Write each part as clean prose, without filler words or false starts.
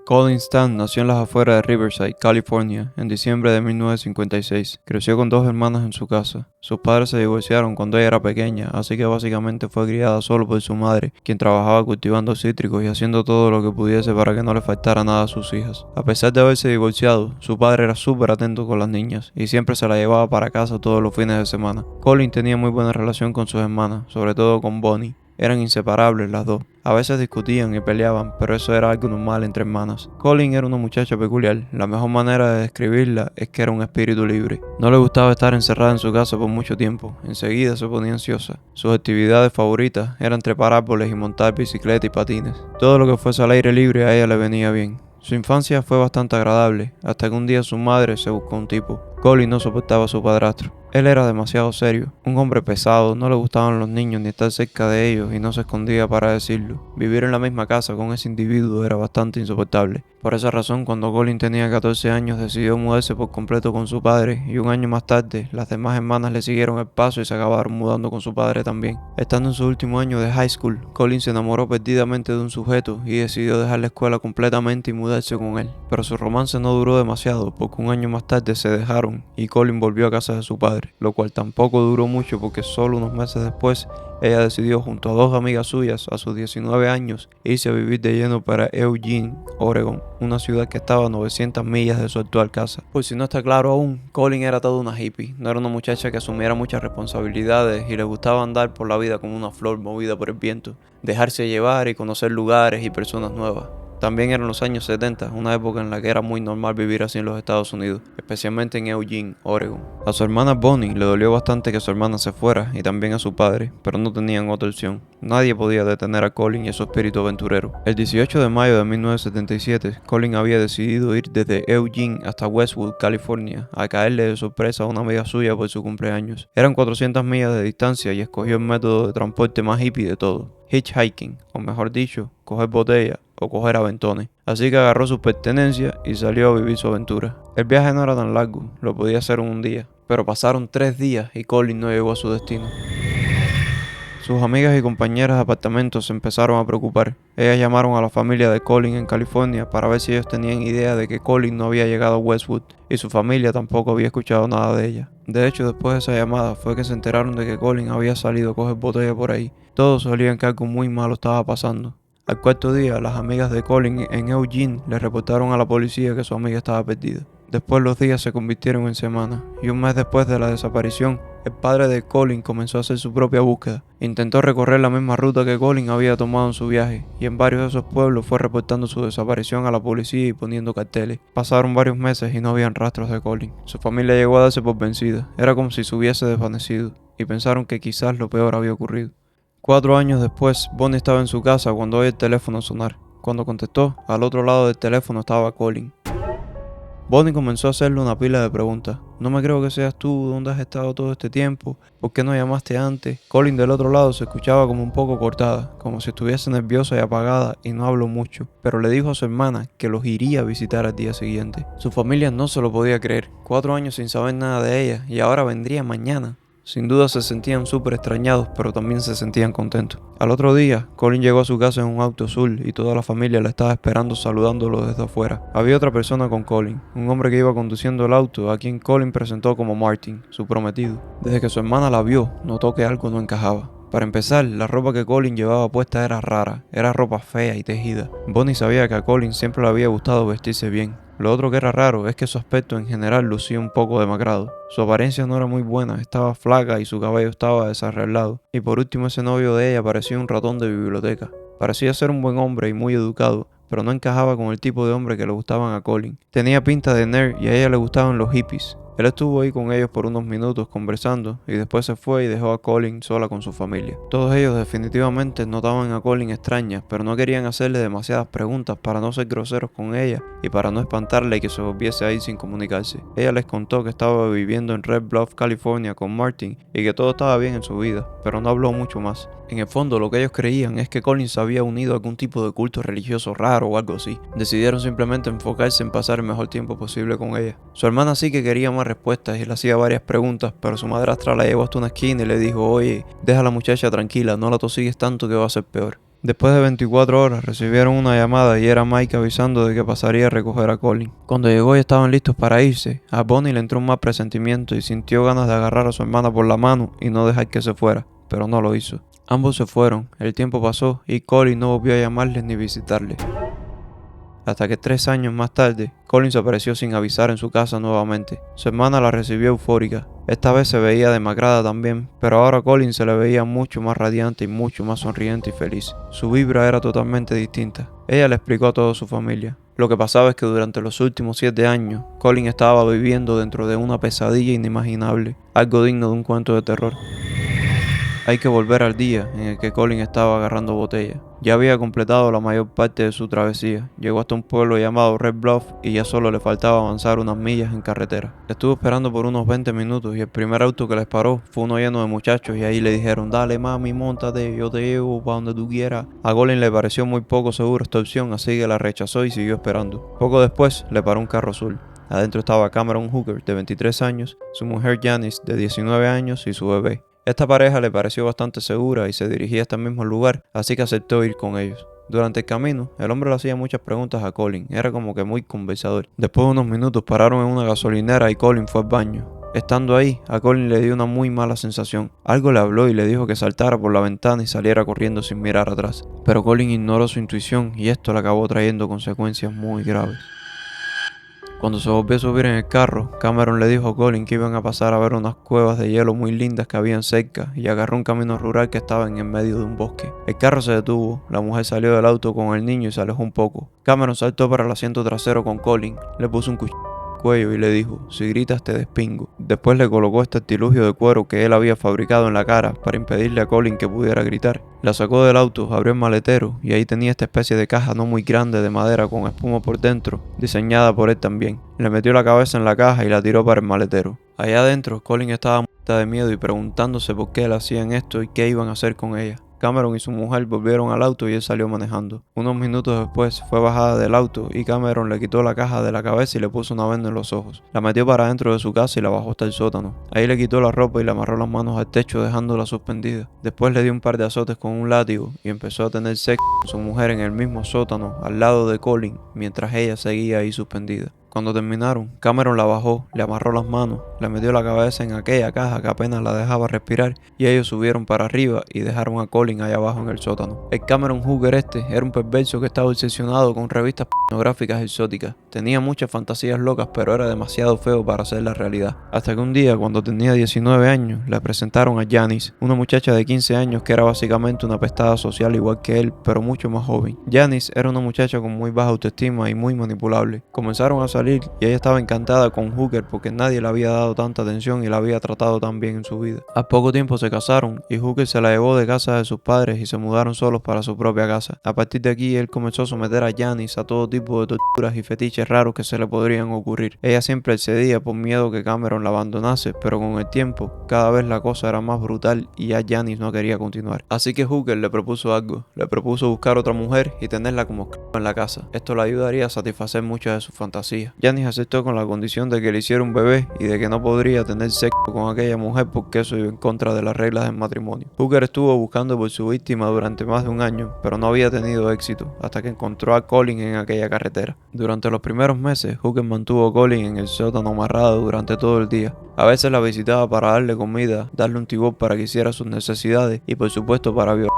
Colin Stan nació en las afueras de Riverside, California, en diciembre de 1956. Creció con dos hermanas en su casa. Sus padres se divorciaron cuando ella era pequeña, así que básicamente fue criada solo por su madre, quien trabajaba cultivando cítricos y haciendo todo lo que pudiese para que no le faltara nada a sus hijas. A pesar de haberse divorciado, su padre era súper atento con las niñas y siempre se las llevaba para casa todos los fines de semana. Colin tenía muy buena relación con sus hermanas, sobre todo con Bonnie. Eran inseparables las dos. A veces discutían y peleaban, pero eso era algo normal entre hermanas. Colin era una muchacha peculiar. La mejor manera de describirla es que era un espíritu libre. No le gustaba estar encerrada en su casa por mucho tiempo. Enseguida se ponía ansiosa. Sus actividades favoritas eran trepar árboles y montar bicicleta y patines. Todo lo que fuese al aire libre a ella le venía bien. Su infancia fue bastante agradable, hasta que un día su madre se buscó un tipo. Colin no soportaba a su padrastro. Él era demasiado serio, un hombre pesado, no le gustaban los niños ni estar cerca de ellos y no se escondía para decirlo. Vivir en la misma casa con ese individuo era bastante insoportable. Por esa razón, cuando Colin tenía 14 años, decidió mudarse por completo con su padre y un año más tarde, las demás hermanas le siguieron el paso y se acabaron mudando con su padre también. Estando en su último año de high school, Colin se enamoró perdidamente de un sujeto y decidió dejar la escuela completamente y mudarse con él. Pero su romance no duró demasiado porque un año más tarde se dejaron y Colin volvió a casa de su padre, lo cual tampoco duró mucho porque solo unos meses después ella decidió junto a dos amigas suyas a sus 19 años irse a vivir de lleno para Eugene, Oregon, una ciudad que estaba a 900 millas de su actual casa. Por si no está claro aún, Colin era toda una hippie, no era una muchacha que asumiera muchas responsabilidades y le gustaba andar por la vida como una flor movida por el viento, dejarse llevar y conocer lugares y personas nuevas. También eran los años 70, una época en la que era muy normal vivir así en los Estados Unidos, especialmente en Eugene, Oregon. A su hermana Bonnie le dolió bastante que su hermana se fuera y también a su padre, pero no tenían otra opción. Nadie podía detener a Colin y a su espíritu aventurero. El 18 de mayo de 1977, Colin había decidido ir desde Eugene hasta Westwood, California, a caerle de sorpresa a una amiga suya por su cumpleaños. Eran 400 millas de distancia y escogió el método de transporte más hippie de todo: hitchhiking, o mejor dicho, coger botella o coger aventones. Así que agarró sus pertenencias y salió a vivir su aventura. El viaje no era tan largo, lo podía hacer en un día, pero pasaron 3 días y Colin no llegó a su destino. Sus amigas y compañeras de apartamento se empezaron a preocupar. Ellas llamaron a la familia de Colin en California para ver si ellos tenían idea de que Colin no había llegado a Westwood y su familia tampoco había escuchado nada de ella. De hecho, después de esa llamada fue que se enteraron de que Colin había salido a coger botella por ahí. Todos sabían que algo muy malo estaba pasando. Al cuarto día, las amigas de Colin en Eugene le reportaron a la policía que su amiga estaba perdida. Después los días se convirtieron en semanas, y un mes después de la desaparición, el padre de Colin comenzó a hacer su propia búsqueda. Intentó recorrer la misma ruta que Colin había tomado en su viaje, y en varios de esos pueblos fue reportando su desaparición a la policía y poniendo carteles. Pasaron varios meses y no habían rastros de Colin. Su familia llegó a darse por vencida, era como si se hubiese desvanecido, y pensaron que quizás lo peor había ocurrido. 4 años después, Bonnie estaba en su casa cuando oyó el teléfono sonar. Cuando contestó, al otro lado del teléfono estaba Colin. Bonnie comenzó a hacerle una pila de preguntas. No me creo que seas tú, ¿dónde has estado todo este tiempo? ¿Por qué no llamaste antes? Colin del otro lado se escuchaba como un poco cortada, como si estuviese nerviosa y apagada y no habló mucho, pero le dijo a su hermana que los iría a visitar al día siguiente. Su familia no se lo podía creer, 4 años sin saber nada de ella y ahora vendría mañana. Sin duda se sentían súper extrañados, pero también se sentían contentos. Al otro día, Colin llegó a su casa en un auto azul y toda la familia la estaba esperando saludándolo desde afuera. Había otra persona con Colin, un hombre que iba conduciendo el auto, a quien Colin presentó como Martin, su prometido. Desde que su hermana la vio, notó que algo no encajaba. Para empezar, la ropa que Colin llevaba puesta era rara, era ropa fea y tejida. Bonnie sabía que a Colin siempre le había gustado vestirse bien. Lo otro que era raro es que su aspecto en general lucía un poco demacrado. Su apariencia no era muy buena, estaba flaca y su cabello estaba desarreglado. Y por último, ese novio de ella parecía un ratón de biblioteca. Parecía ser un buen hombre y muy educado, pero no encajaba con el tipo de hombre que le gustaban a Colin. Tenía pinta de nerd y a ella le gustaban los hippies. Él estuvo ahí con ellos por unos minutos conversando y después se fue y dejó a Colin sola con su familia. Todos ellos definitivamente notaban a Colin extraña, pero no querían hacerle demasiadas preguntas para no ser groseros con ella y para no espantarle y que se volviese a ir sin comunicarse. Ella les contó que estaba viviendo en Red Bluff, California con Martin y que todo estaba bien en su vida, pero no habló mucho más. En el fondo, lo que ellos creían es que Colin se había unido a algún tipo de culto religioso raro o algo así. Decidieron simplemente enfocarse en pasar el mejor tiempo posible con ella. Su hermana sí que quería más respuestas y le hacía varias preguntas, pero su madrastra la llevó hasta una esquina y le dijo: oye, deja a la muchacha tranquila, no la tosigues tanto que va a ser peor. Después de 24 horas recibieron una llamada y era Mike avisando de que pasaría a recoger a Colin. Cuando llegó y estaban listos para irse, a Bonnie le entró un mal presentimiento y sintió ganas de agarrar a su hermana por la mano y no dejar que se fuera, pero no lo hizo. Ambos se fueron, el tiempo pasó y Colin no volvió a llamarles ni visitarles. Hasta que 3 años más tarde, Colin se apareció sin avisar en su casa nuevamente. Su hermana la recibió eufórica. Esta vez se veía demacrada también, pero ahora Colin se le veía mucho más radiante y mucho más sonriente y feliz. Su vibra era totalmente distinta. Ella le explicó a toda su familia. Lo que pasaba es que durante los últimos 7 años, Colin estaba viviendo dentro de una pesadilla inimaginable, algo digno de un cuento de terror. Hay que volver al día en el que Colin estaba agarrando botella. Ya había completado la mayor parte de su travesía. Llegó hasta un pueblo llamado Red Bluff y ya solo le faltaba avanzar unas millas en carretera. Estuvo esperando por unos 20 minutos y el primer auto que les paró fue uno lleno de muchachos y ahí le dijeron: dale mami, móntate, yo te llevo para donde tú quieras. A Colin le pareció muy poco seguro esta opción, así que la rechazó y siguió esperando. Poco después le paró un carro azul. Adentro estaba Cameron Hooker, de 23 años, su mujer Janice, de 19 años y su bebé. Esta pareja le pareció bastante segura y se dirigía hasta el mismo lugar, así que aceptó ir con ellos. Durante el camino, el hombre le hacía muchas preguntas a Colin, era como que muy conversador. Después de unos minutos pararon en una gasolinera y Colin fue al baño. Estando ahí, a Colin le dio una muy mala sensación. Algo le habló y le dijo que saltara por la ventana y saliera corriendo sin mirar atrás. Pero Colin ignoró su intuición y esto le acabó trayendo consecuencias muy graves. Cuando se volvió a subir en el carro, Cameron le dijo a Colin que iban a pasar a ver unas cuevas de hielo muy lindas que habían cerca y agarró un camino rural que estaba en el medio de un bosque. El carro se detuvo, la mujer salió del auto con el niño y se alejó un poco. Cameron saltó para el asiento trasero con Colin, le puso un cuchillo en el cuello y le dijo: si gritas te despingo. Después le colocó este artilugio de cuero que él había fabricado en la cara para impedirle a Colin que pudiera gritar. La sacó del auto, abrió el maletero y ahí tenía esta especie de caja no muy grande de madera con espuma por dentro, diseñada por él también. Le metió la cabeza en la caja y la tiró para el maletero. Allá adentro, Colin estaba muerta de miedo y preguntándose por qué le hacían esto y qué iban a hacer con ella. Cameron y su mujer volvieron al auto y él salió manejando. Unos minutos después fue bajada del auto y Cameron le quitó la caja de la cabeza y le puso una venda en los ojos. La metió para dentro de su casa y la bajó hasta el sótano. Ahí le quitó la ropa y le amarró las manos al techo dejándola suspendida. Después le dio un par de azotes con un látigo y empezó a tener sexo con su mujer en el mismo sótano al lado de Colin mientras ella seguía ahí suspendida. Cuando terminaron, Cameron la bajó, le amarró las manos, le metió la cabeza en aquella caja que apenas la dejaba respirar y ellos subieron para arriba y dejaron a Colin allá abajo en el sótano. El Cameron Hooker era un perverso que estaba obsesionado con revistas pornográficas exóticas. Tenía muchas fantasías locas, pero era demasiado feo para ser la realidad. Hasta que un día, cuando tenía 19 años, le presentaron a Janice, una muchacha de 15 años que era básicamente una apestada social igual que él, pero mucho más joven. Janice era una muchacha con muy baja autoestima y muy manipulable. Comenzaron a salir y ella estaba encantada con Hooker porque nadie le había dado tanta atención y la había tratado tan bien en su vida. A poco tiempo se casaron y Hooker se la llevó de casa de sus padres y se mudaron solos para su propia casa. A partir de aquí él comenzó a someter a Janice a todo tipo de torturas y fetiches raros que se le podrían ocurrir. Ella siempre accedía por miedo que Cameron la abandonase, pero con el tiempo cada vez la cosa era más brutal y ya Janice no quería continuar. Así que Hooker le propuso algo. Le propuso buscar otra mujer y tenerla como esclava en la casa. Esto le ayudaría a satisfacer muchas de sus fantasías. Janice aceptó con la condición de que le hiciera un bebé y de que no podría tener sexo con aquella mujer porque eso iba en contra de las reglas del matrimonio. Hooker estuvo buscando por su víctima durante más de un año, pero no había tenido éxito hasta que encontró a Colin en aquella carretera. Durante los primeros meses, Hooker mantuvo a Colin en el sótano amarrado durante todo el día. A veces la visitaba para darle comida, darle un tibor para que hiciera sus necesidades y por supuesto para violar.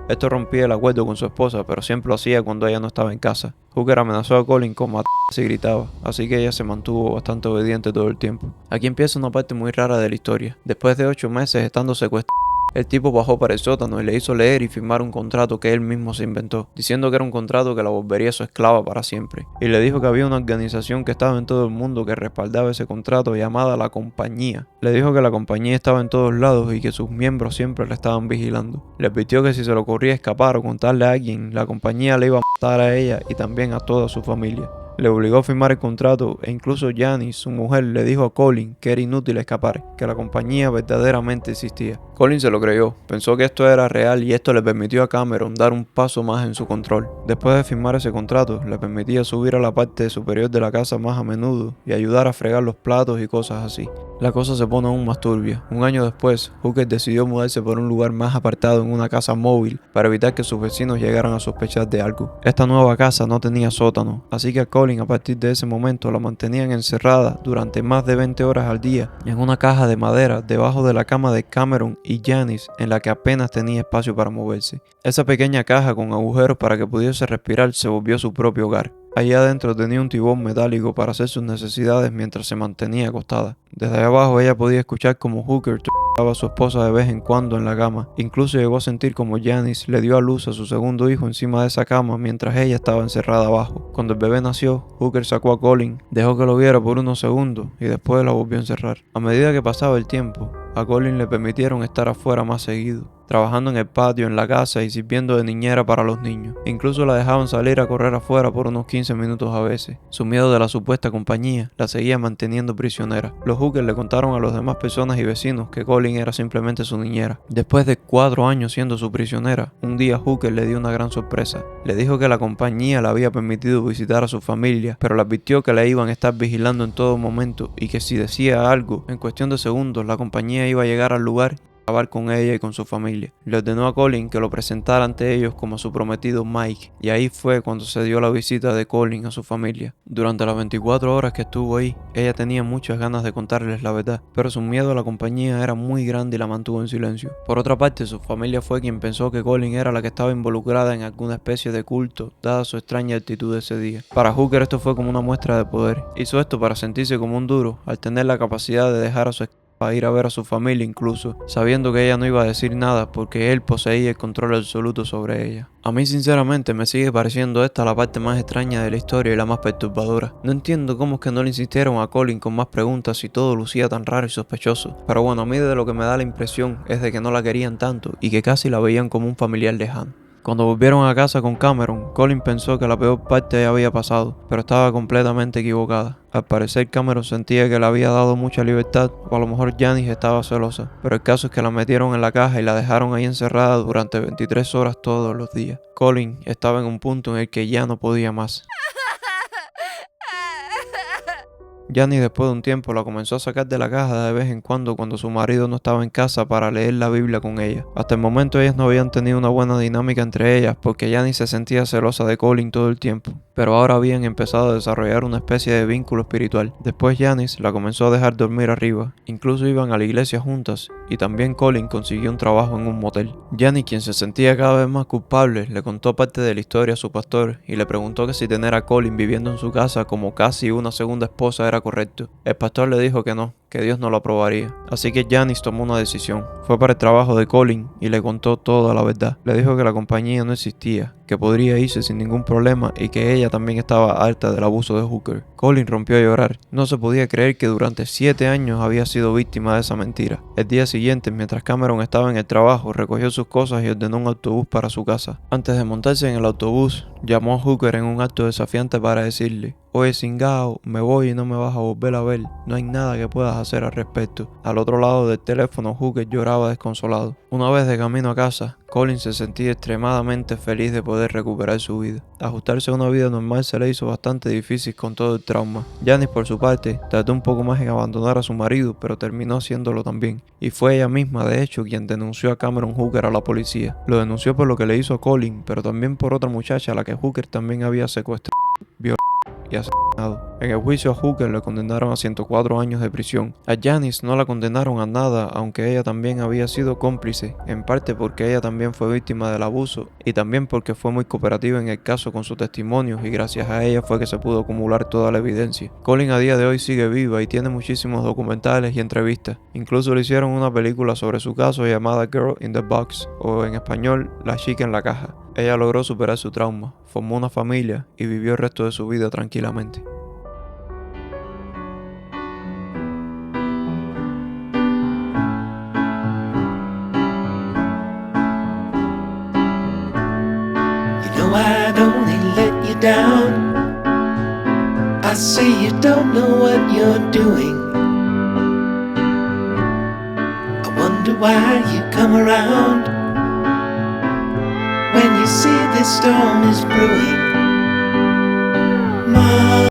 Esto rompía el acuerdo con su esposa, pero siempre lo hacía cuando ella no estaba en casa. Hooker amenazó a Colin con matar si gritaba, así que ella se mantuvo bastante obediente todo el tiempo. Aquí empieza una parte muy rara de la historia. Después de 8 meses estando secuestrado, el tipo bajó para el sótano y le hizo leer y firmar un contrato que él mismo se inventó, diciendo que era un contrato que la volvería su esclava para siempre. Y le dijo que había una organización que estaba en todo el mundo que respaldaba ese contrato llamada La Compañía. Le dijo que la compañía estaba en todos lados y que sus miembros siempre la estaban vigilando. Le advirtió que si se le ocurría escapar o contarle a alguien, la compañía le iba a matar a ella y también a toda su familia. Le obligó a firmar el contrato e incluso Janice, su mujer, le dijo a Colin que era inútil escapar, que la compañía verdaderamente existía. Colin se lo creyó, pensó que esto era real y esto le permitió a Cameron dar un paso más en su control. Después de firmar ese contrato, le permitía subir a la parte superior de la casa más a menudo y ayudar a fregar los platos y cosas así. La cosa se pone aún más turbia. Un año después, Hooker decidió mudarse por un lugar más apartado en una casa móvil para evitar que sus vecinos llegaran a sospechar de algo. Esta nueva casa no tenía sótano, así que a Colin a partir de ese momento la mantenían encerrada durante más de 20 horas al día en una caja de madera debajo de la cama de Cameron y Janice, en la que apenas tenía espacio para moverse. Esa pequeña caja con agujeros para que pudiese respirar se volvió su propio hogar. Allí adentro tenía un tibón metálico para hacer sus necesidades mientras se mantenía acostada. Desde ahí abajo ella podía escuchar como Hooker a su esposa de vez en cuando en la cama. Incluso llegó a sentir como Janice le dio a luz a su segundo hijo encima de esa cama mientras ella estaba encerrada abajo. Cuando el bebé nació, Hooker sacó a Colin, dejó que lo viera por unos segundos y después la volvió a encerrar. A medida que pasaba el tiempo, a Colin le permitieron estar afuera más seguido, trabajando en el patio, en la casa y sirviendo de niñera para los niños. Incluso la dejaban salir a correr afuera por unos 15 minutos a veces. Su miedo de la supuesta compañía la seguía manteniendo prisionera. Los Hooker le contaron a las demás personas y vecinos que Colin era simplemente su niñera. Después de 4 años siendo su prisionera, un día Hooker le dio una gran sorpresa. Le dijo que la compañía le había permitido visitar a su familia, pero le advirtió que la iban a estar vigilando en todo momento y que si decía algo, en cuestión de segundos la compañía iba a llegar al lugar y acabar con ella y con su familia. Le ordenó a Colin que lo presentara ante ellos como su prometido Mike, y ahí fue cuando se dio la visita de Colin a su familia. Durante las 24 horas que estuvo ahí, ella tenía muchas ganas de contarles la verdad, pero su miedo a la compañía era muy grande y la mantuvo en silencio. Por otra parte, su familia fue quien pensó que Colin era la que estaba involucrada en alguna especie de culto, dada su extraña actitud ese día. Para Hooker esto fue como una muestra de poder. Hizo esto para sentirse como un duro, al tener la capacidad de dejar a su para ir a ver a su familia incluso, sabiendo que ella no iba a decir nada porque él poseía el control absoluto sobre ella. A mí sinceramente me sigue pareciendo esta la parte más extraña de la historia y la más perturbadora. No entiendo cómo es que no le insistieron a Colin con más preguntas si todo lucía tan raro y sospechoso. Pero bueno, a mí de lo que me da la impresión es de que no la querían tanto y que casi la veían como un familiar lejano. Cuando volvieron a casa con Cameron, Colin pensó que la peor parte ya había pasado, pero estaba completamente equivocada. Al parecer Cameron sentía que le había dado mucha libertad, o a lo mejor Janice estaba celosa, pero el caso es que la metieron en la caja y la dejaron ahí encerrada durante 23 horas todos los días. Colin estaba en un punto en el que ya no podía más. Janice después de un tiempo la comenzó a sacar de la caja de vez en cuando su marido no estaba en casa para leer la Biblia con ella. Hasta el momento ellas no habían tenido una buena dinámica entre ellas porque Janice se sentía celosa de Colin todo el tiempo. Pero ahora habían empezado a desarrollar una especie de vínculo espiritual. Después Janice la comenzó a dejar dormir arriba. Incluso iban a la iglesia juntas y también Colin consiguió un trabajo en un motel. Janice, quien se sentía cada vez más culpable, le contó parte de la historia a su pastor y le preguntó que si tener a Colin viviendo en su casa como casi una segunda esposa era correcto. El pastor le dijo que no, que Dios no lo aprobaría. Así que Janice tomó una decisión. Fue para el trabajo de Colin y le contó toda la verdad. Le dijo que la compañía no existía, que podría irse sin ningún problema y que ella también estaba harta del abuso de Hooker. Colin rompió a llorar. No se podía creer que durante 7 años había sido víctima de esa mentira. El día siguiente, mientras Cameron estaba en el trabajo, recogió sus cosas y ordenó un autobús para su casa. Antes de montarse en el autobús, llamó a Hooker en un acto desafiante para decirle: "Oye, cingao, me voy y no me vas a volver a ver. No hay nada que puedas hacer al respecto". Al otro lado del teléfono, Hooker lloraba desconsolado. Una vez de camino a casa, Colin se sentía extremadamente feliz de poder recuperar su vida. Ajustarse a una vida normal se le hizo bastante difícil con todo el trauma. Janice, por su parte, tardó un poco más en abandonar a su marido, pero terminó haciéndolo también. Y fue ella misma, de hecho, quien denunció a Cameron Hooker a la policía. Lo denunció por lo que le hizo a Colin, pero también por otra muchacha a la que Hooker también había secuestrado, violado y asesinado. En el juicio a Hooker le condenaron a 104 años de prisión. A Janice no la condenaron a nada, aunque ella también había sido cómplice, en parte porque ella también fue víctima del abuso y también porque fue muy cooperativa en el caso con sus testimonios y gracias a ella fue que se pudo acumular toda la evidencia. Colin a día de hoy sigue viva y tiene muchísimos documentales y entrevistas. Incluso le hicieron una película sobre su caso llamada Girl in the Box, o en español, La chica en la caja. Ella logró superar su trauma, formó una familia y vivió el resto de su vida tranquilamente. I don't let you down. say you don't know what you're doing. I wonder why you come around when you see this storm is brewing.